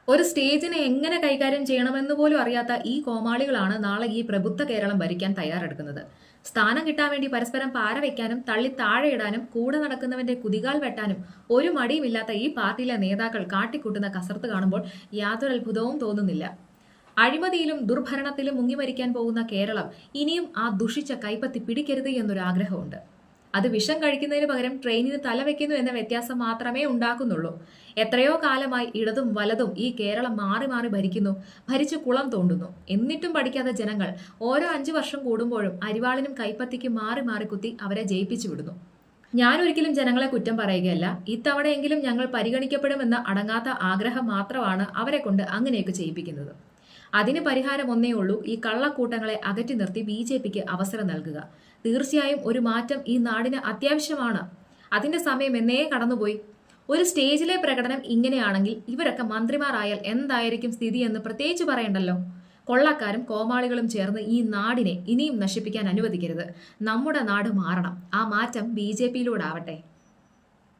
ഒരു സ്റ്റേജിനെ എങ്ങനെ കൈകാര്യം ചെയ്യണമെന്ന് പോലും അറിയാത്ത ഈ കോമാളികളാണ് നാളെ ഈ പ്രബുദ്ധ കേരളം ഭരിക്കാൻ തയ്യാറെടുക്കുന്നത്. സ്ഥാനം കിട്ടാൻ വേണ്ടി പരസ്പരം പാര വയ്ക്കാനും തള്ളി താഴെയിടാനും കൂടെ നടക്കുന്നവന്റെ കുതികാൽ വെട്ടാനും ഒരു മടിയുമില്ലാത്ത ഈ പാർട്ടിയിലെ നേതാക്കൾ കാട്ടിക്കൂട്ടുന്ന കസർത്ത് കാണുമ്പോൾ യാതൊരു അത്ഭുതവും തോന്നുന്നില്ല. അഴിമതിയിലും ദുർഭരണത്തിലും മുങ്ങിമരിക്കാൻ പോകുന്ന കേരളം ഇനിയും ആ ദുഷിച്ച കൈപ്പത്തി പിടിക്കരുത് എന്നൊരു ആഗ്രഹമുണ്ട്. അത് വിഷം കഴിക്കുന്നതിന് പകരം ട്രെയിനിന് തലവെക്കുന്നു എന്ന വ്യത്യാസം മാത്രമേ ഉണ്ടാക്കുന്നുള്ളൂ. എത്രയോ കാലമായി ഇടതും വലതും ഈ കേരളം മാറി മാറി ഭരിക്കുന്നു, ഭരിച്ചു കുളം തോണ്ടുന്നു. എന്നിട്ടും പഠിക്കാത്ത ജനങ്ങൾ ഓരോ 5 വർഷം കൂടുമ്പോഴും അരിവാളിനും കൈപ്പത്തിക്കും മാറി മാറി കുത്തി അവരെ ജയിപ്പിച്ചു വിടുന്നു. ഞാനൊരിക്കലും ജനങ്ങളെ കുറ്റം പറയുകയല്ല. ഇത്തവണയെങ്കിലും ഞങ്ങൾ പരിഗണിക്കപ്പെടുമെന്ന അടങ്ങാത്ത ആഗ്രഹം മാത്രമാണ് അവരെ കൊണ്ട് അങ്ങനെയൊക്കെ ചെയ്യിപ്പിക്കുന്നത്. അതിന് പരിഹാരം ഒന്നേ ഉള്ളൂ, ഈ കള്ളക്കൂട്ടങ്ങളെ അകറ്റി നിർത്തി BJPക്ക് അവസരം നൽകുക. തീർച്ചയായും ഒരു മാറ്റം ഈ നാടിന് അത്യാവശ്യമാണ്. അതിന്റെ സമയം എന്നേ കടന്നുപോയി. ഒരു സ്റ്റേജിലെ പ്രകടനം ഇങ്ങനെയാണെങ്കിൽ ഇവരൊക്കെ മന്ത്രിമാരായാൽ എന്തായിരിക്കും സ്ഥിതി എന്ന് പ്രത്യേകിച്ച് പറയണ്ടല്ലോ. കൊള്ളക്കാരും കോമാളികളും ചേർന്ന് ഈ നാടിനെ ഇനിയും നശിപ്പിക്കാൻ അനുവദിക്കരുത്. നമ്മുടെ നാട് മാറണം. ആ മാറ്റം BJPയിലൂടെ ആവട്ടെ.